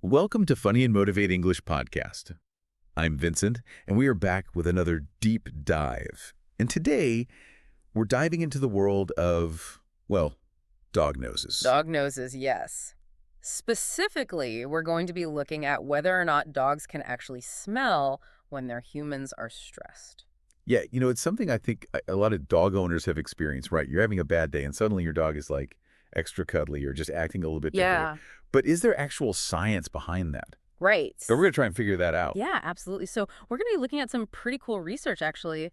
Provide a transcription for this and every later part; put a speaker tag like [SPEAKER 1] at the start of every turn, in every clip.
[SPEAKER 1] Welcome to Funny and Motivate English Podcast. I'm Vincent, and we are back with another deep dive. And today, we're diving into the world of, well, dog noses.
[SPEAKER 2] Dog noses, yes. Specifically, we're going to be looking at whether or not dogs can actually smell when their humans are stressed.
[SPEAKER 1] Yeah, it's something I think a lot of dog owners have experienced, right? You're having a bad day, and suddenly your dog is like extra cuddly or just acting a little bit different.
[SPEAKER 2] Yeah,
[SPEAKER 1] But is there actual science behind that?
[SPEAKER 2] right.
[SPEAKER 1] So we're going to try and figure that out.
[SPEAKER 2] Yeah, absolutely. So we're going to be looking at some pretty cool research, actually,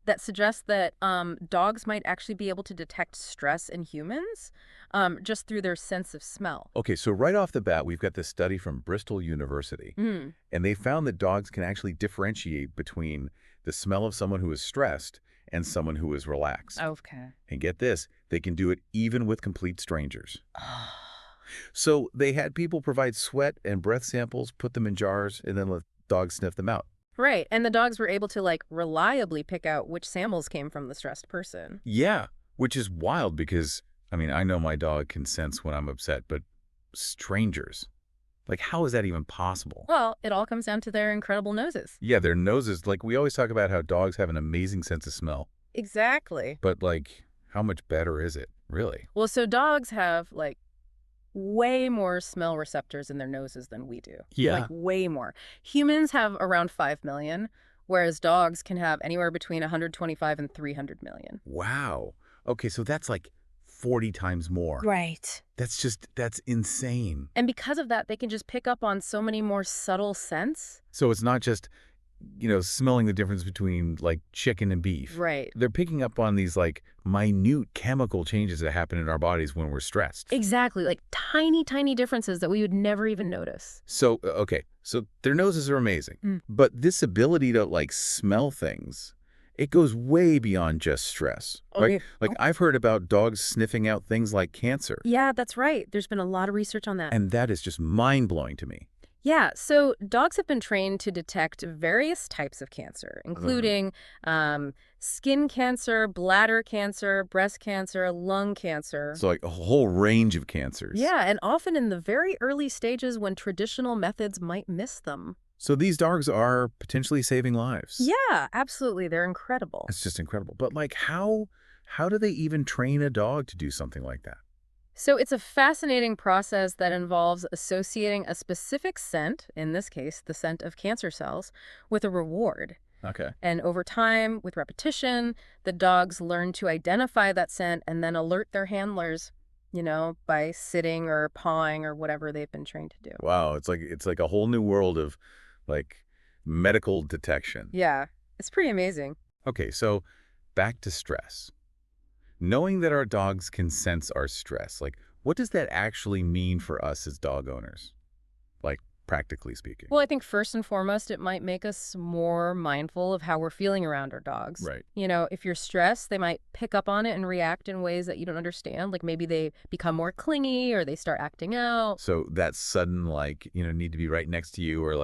[SPEAKER 2] that suggests that dogs might actually be able to detect stress in humans just through their sense of smell.
[SPEAKER 1] Okay, so right off the bat, we've got this study from Bristol University.
[SPEAKER 2] Mm.
[SPEAKER 1] And they found that dogs can actually differentiate between the smell of someone who is stressed and someone who is relaxed.
[SPEAKER 2] Okay.
[SPEAKER 1] And get this, they can do it even with complete strangers. So they had people provide sweat and breath samples, put them in jars, and then let dogs sniff them out.
[SPEAKER 2] Right. And the dogs were able to, reliably pick out which samples came from the stressed person.
[SPEAKER 1] Yeah, which is wild because, I know my dog can sense when I'm upset, but strangers, how is that even possible?
[SPEAKER 2] Well, it all comes down to their incredible noses.
[SPEAKER 1] Yeah, their noses, we always talk about how dogs have an amazing sense of smell.
[SPEAKER 2] Exactly.
[SPEAKER 1] But, how much better is it, really?
[SPEAKER 2] Well, so dogs have, way more smell receptors in their noses than we do.
[SPEAKER 1] Yeah.
[SPEAKER 2] Way more. Humans have around 5 million, whereas dogs can have anywhere between 125 and 300 million.
[SPEAKER 1] Wow. Okay, so that's 40 times more.
[SPEAKER 2] Right.
[SPEAKER 1] That's insane.
[SPEAKER 2] And because of that, they can just pick up on so many more subtle scents.
[SPEAKER 1] So it's not just, smelling the difference between, chicken and beef.
[SPEAKER 2] Right.
[SPEAKER 1] They're picking up on these, minute chemical changes that happen in our bodies when we're stressed.
[SPEAKER 2] Exactly. Tiny, tiny differences that we would never even notice.
[SPEAKER 1] So, okay, so their noses are amazing.
[SPEAKER 2] Mm.
[SPEAKER 1] But this ability to, smell things, it goes way beyond just stress, right?
[SPEAKER 2] Okay.
[SPEAKER 1] I've heard about dogs sniffing out things like cancer.
[SPEAKER 2] Yeah, that's right. There's been a lot of research on that.
[SPEAKER 1] And that is just mind-blowing to me.
[SPEAKER 2] Yeah, so dogs have been trained to detect various types of cancer, including skin cancer, bladder cancer, breast cancer, lung cancer.
[SPEAKER 1] So a whole range of cancers.
[SPEAKER 2] Yeah, and often in the very early stages when traditional methods might miss them.
[SPEAKER 1] So these dogs are potentially saving lives.
[SPEAKER 2] Yeah, absolutely. They're incredible.
[SPEAKER 1] It's just incredible. But how do they even train a dog to do something like that?
[SPEAKER 2] So it's a fascinating process that involves associating a specific scent, in this case, the scent of cancer cells, with a reward.
[SPEAKER 1] Okay.
[SPEAKER 2] And over time, with repetition, the dogs learn to identify that scent and then alert their handlers, by sitting or pawing or whatever they've been trained to do.
[SPEAKER 1] Wow, it's like a whole new world of medical detection.
[SPEAKER 2] Yeah, it's pretty amazing.
[SPEAKER 1] Okay, so back to stress. Knowing that our dogs can sense our stress, what does that actually mean for us as dog owners? Practically speaking.
[SPEAKER 2] Well, I think first and foremost, it might make us more mindful of how we're feeling around our dogs.
[SPEAKER 1] Right.
[SPEAKER 2] If you're stressed, they might pick up on it and react in ways that you don't understand. Maybe they become more clingy or they start acting out.
[SPEAKER 1] So that sudden, need to be right next to you or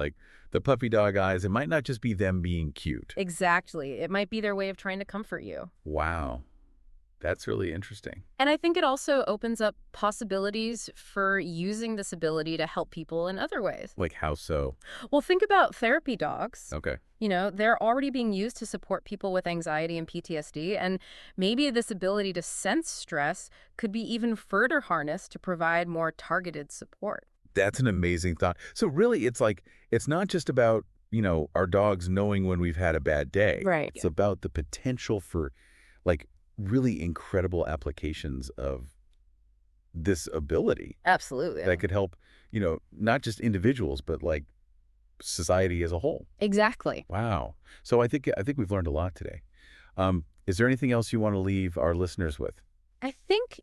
[SPEAKER 1] the puppy dog eyes, it might not just be them being cute.
[SPEAKER 2] Exactly. It might be their way of trying to comfort you.
[SPEAKER 1] Wow. That's really interesting.
[SPEAKER 2] And I think it also opens up possibilities for using this ability to help people in other ways.
[SPEAKER 1] How so?
[SPEAKER 2] Well, think about therapy dogs.
[SPEAKER 1] Okay.
[SPEAKER 2] They're already being used to support people with anxiety and PTSD, and maybe this ability to sense stress could be even further harnessed to provide more targeted support.
[SPEAKER 1] That's an amazing thought. So really, it's not just about, our dogs knowing when we've had a bad day.
[SPEAKER 2] Right.
[SPEAKER 1] It's about the potential for, really incredible applications of this ability
[SPEAKER 2] Absolutely.
[SPEAKER 1] that could help, not just individuals, but society as a whole.
[SPEAKER 2] Exactly.
[SPEAKER 1] Wow. So I think we've learned a lot today. Is there anything else you want to leave our listeners with?
[SPEAKER 2] I think,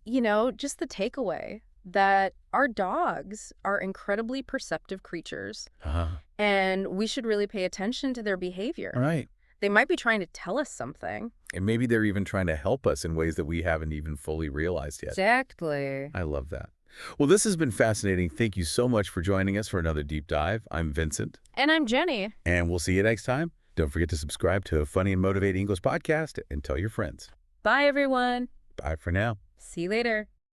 [SPEAKER 2] just the takeaway that our dogs are incredibly perceptive creatures, and we should really pay attention to their behavior.
[SPEAKER 1] All right.
[SPEAKER 2] They might be trying to tell us something.
[SPEAKER 1] And maybe they're even trying to help us in ways that we haven't even fully realized yet.
[SPEAKER 2] Exactly.
[SPEAKER 1] I love that. Well, this has been fascinating. Thank you so much for joining us for another deep dive. I'm Vincent.
[SPEAKER 2] And I'm Jenny.
[SPEAKER 1] And we'll see you next time. Don't forget to subscribe to Funny and Motivate English Podcast and tell your friends.
[SPEAKER 2] Bye, everyone.
[SPEAKER 1] Bye for now.
[SPEAKER 2] See you later.